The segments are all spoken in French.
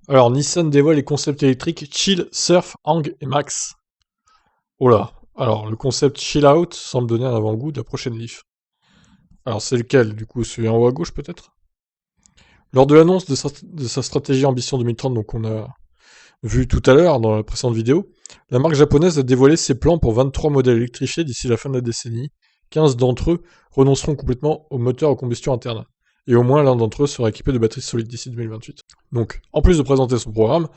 Alors, Nissan dévoile les concepts électriques Chill, Surf, Hang et Max. Oh là. Alors, le concept Chill Out semble donner un avant-goût de la prochaine Leaf. Alors, c'est lequel, du coup? Celui en haut à gauche, peut-être? Lors de l'annonce de sa stratégie Ambition 2030, donc on a vu tout à l'heure dans la précédente vidéo, la marque japonaise a dévoilé ses plans pour 23 modèles électrifiés d'ici la fin de la décennie. 15 d'entre eux renonceront complètement aux moteurs à combustion interne. Et au moins l'un d'entre eux sera équipé de batteries solides d'ici 2028. Donc, en plus de présenter son programme,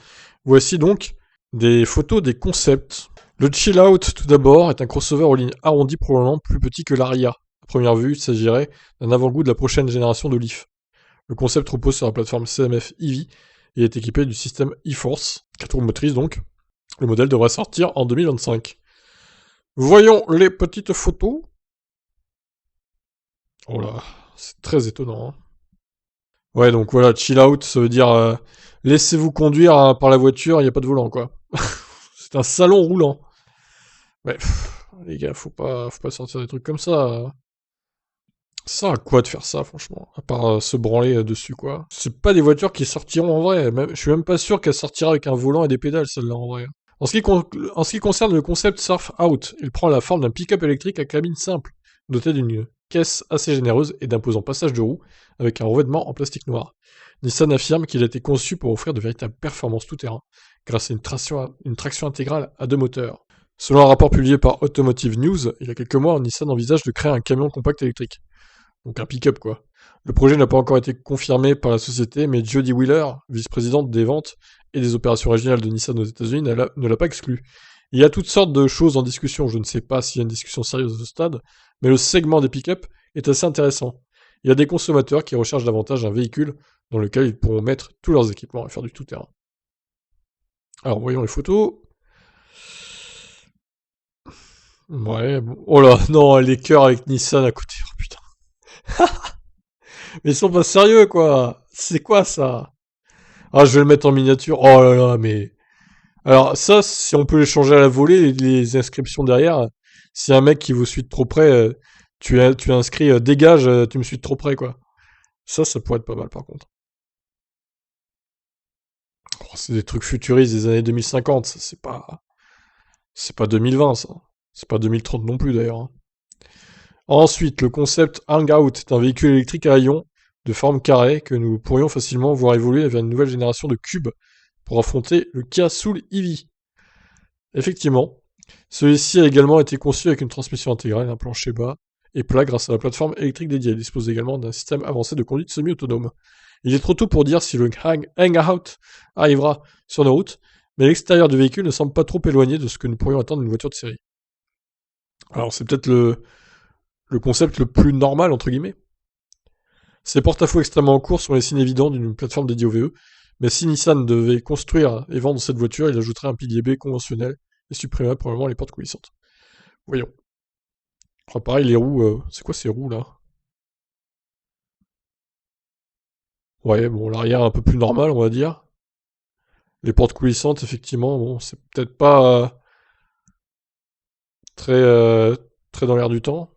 voici donc des photos des concepts. Le Chill Out, tout d'abord, est un crossover aux lignes arrondies probablement plus petit que l'Aria. À première vue, il s'agirait d'un avant-goût de la prochaine génération de Leaf. Le concept repose sur la plateforme CMF EV et est équipé du système e-Force, 4 roues motrices donc. Le modèle devrait sortir en 2025. Voyons les petites photos. Oh là, c'est très étonnant. Hein. Ouais, donc voilà, chill out, ça veut dire laissez-vous conduire par la voiture, il n'y a pas de volant, quoi. C'est un salon roulant. Ouais, les gars, faut pas sortir des trucs comme ça. Ça sert à quoi de faire ça, franchement? À part se branler dessus, quoi. C'est pas des voitures qui sortiront en vrai. Je suis même pas sûr qu'elle sortira avec un volant et des pédales, celle-là, en vrai. En ce qui concerne le concept Surf Out, il prend la forme d'un pick-up électrique à cabine simple, doté d'une caisse assez généreuse et d'imposants passages de roues, avec un revêtement en plastique noir. Nissan affirme qu'il a été conçu pour offrir de véritables performances tout-terrain, grâce à une traction intégrale à deux moteurs. Selon un rapport publié par Automotive News, il y a quelques mois, Nissan envisage de créer un camion compact électrique. Donc un pick-up, quoi. Le projet n'a pas encore été confirmé par la société, mais Jody Wheeler, vice-présidente des ventes et des opérations régionales de Nissan aux États-Unis, ne l'a pas exclu. Il y a toutes sortes de choses en discussion, je ne sais pas s'il y a une discussion sérieuse à ce stade, mais le segment des pick-up est assez intéressant. Il y a des consommateurs qui recherchent davantage un véhicule dans lequel ils pourront mettre tous leurs équipements et faire du tout-terrain. Alors voyons les photos. Ouais, bon. Oh là, non, les cœurs avec Nissan à côté, oh putain. Mais ils sont pas sérieux, quoi. C'est quoi ça? Ah, je vais le mettre en miniature. Oh là là, mais... Alors ça, si on peut les changer à la volée, les inscriptions derrière, si un mec qui vous suit de trop près, tu inscris dégage, tu me suis de trop près, quoi. Ça pourrait être pas mal, par contre. Oh, c'est des trucs futuristes des années 2050, ça, c'est pas 2020, ça. C'est pas 2030 non plus, d'ailleurs. Hein. Ensuite, le concept Hangout est un véhicule électrique à ion de forme carrée que nous pourrions facilement voir évoluer vers une nouvelle génération de cubes pour affronter le Kia Soul EV. Effectivement, celui-ci a également été conçu avec une transmission intégrale, un plancher bas et plat grâce à la plateforme électrique dédiée. Il dispose également d'un système avancé de conduite semi-autonome. Il est trop tôt pour dire si le Hangout arrivera sur nos routes, mais l'extérieur du véhicule ne semble pas trop éloigné de ce que nous pourrions attendre d'une voiture de série. Alors c'est peut-être le concept le plus normal, entre guillemets. Ces porte-à-faux extrêmement courts sont les signes évidents d'une plateforme dédiée au VE, mais si Nissan devait construire et vendre cette voiture, il ajouterait un pilier B conventionnel et supprimerait probablement les portes coulissantes. Voyons. Oh, pareil, les roues, c'est quoi ces roues là? Ouais, bon, l'arrière un peu plus normal, on va dire. Les portes coulissantes, effectivement, bon, c'est peut-être pas très, très dans l'air du temps.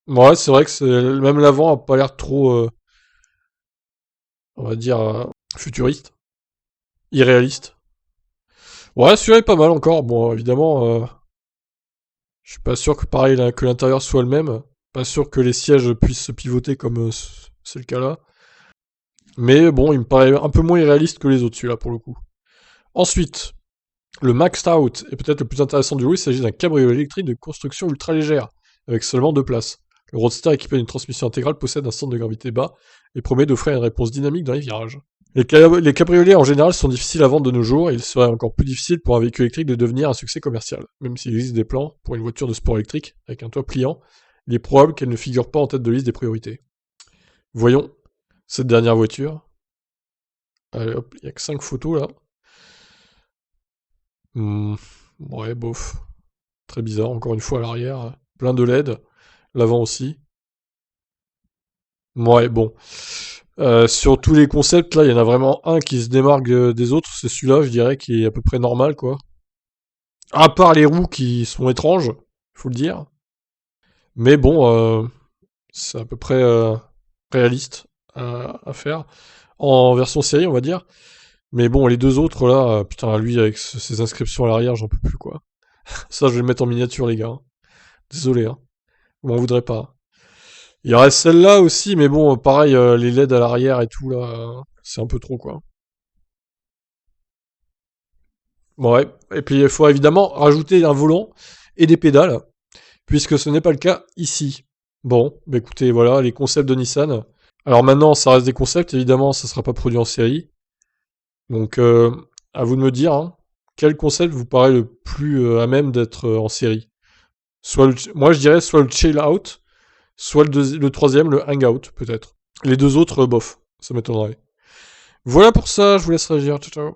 Ouais, c'est vrai que même l'avant a pas l'air trop, on va dire, futuriste, irréaliste. Ouais, celui-là est pas mal encore. Bon, évidemment, je suis pas sûr que pareil que l'intérieur soit le même. Pas sûr que les sièges puissent se pivoter comme c'est le cas là. Mais bon, il me paraît un peu moins irréaliste que les autres, celui-là, pour le coup. Ensuite, le Maxed Out est peut-être le plus intéressant du lot. Il s'agit d'un cabriolet électrique de construction ultra légère, avec seulement 2 places. Le Roadster équipé d'une transmission intégrale possède un centre de gravité bas et promet d'offrir une réponse dynamique dans les virages. Les cabriolets en général sont difficiles à vendre de nos jours et il serait encore plus difficile pour un véhicule électrique de devenir un succès commercial. Même s'il existe des plans pour une voiture de sport électrique avec un toit pliant, il est probable qu'elle ne figure pas en tête de liste des priorités. Voyons cette dernière voiture. Allez hop, il n'y a que 5 photos là. Ouais, bof. Très bizarre, encore une fois à l'arrière. Plein de LED. L'avant aussi. Ouais, bon. Sur tous les concepts, là, il y en a vraiment un qui se démarque des autres. C'est celui-là, je dirais, qui est à peu près normal, quoi. À part les roues qui sont étranges, faut le dire. Mais bon, c'est à peu près réaliste à faire. en version série, on va dire. Mais bon, les deux autres, là, putain, lui, avec ses inscriptions à l'arrière, j'en peux plus, quoi. Ça, je vais le mettre en miniature, les gars. Hein. Désolé, hein. Vous m'en voudrez pas. Il reste celle-là aussi, mais bon, pareil, les LED à l'arrière et tout, là, c'est un peu trop, quoi. Bon, ouais. Et puis, il faut évidemment rajouter un volant et des pédales, puisque ce n'est pas le cas ici. Bon, bah écoutez, voilà, les concepts de Nissan. Alors maintenant, ça reste des concepts, évidemment, ça sera pas produit en série. Donc, à vous de me dire, hein, quel concept vous paraît le plus à même d'être en série. Moi, je dirais soit le chill out, soit le troisième, le hangout, peut-être. Les deux autres, bof, ça m'étonnerait. Voilà pour ça, je vous laisse réagir, ciao ciao.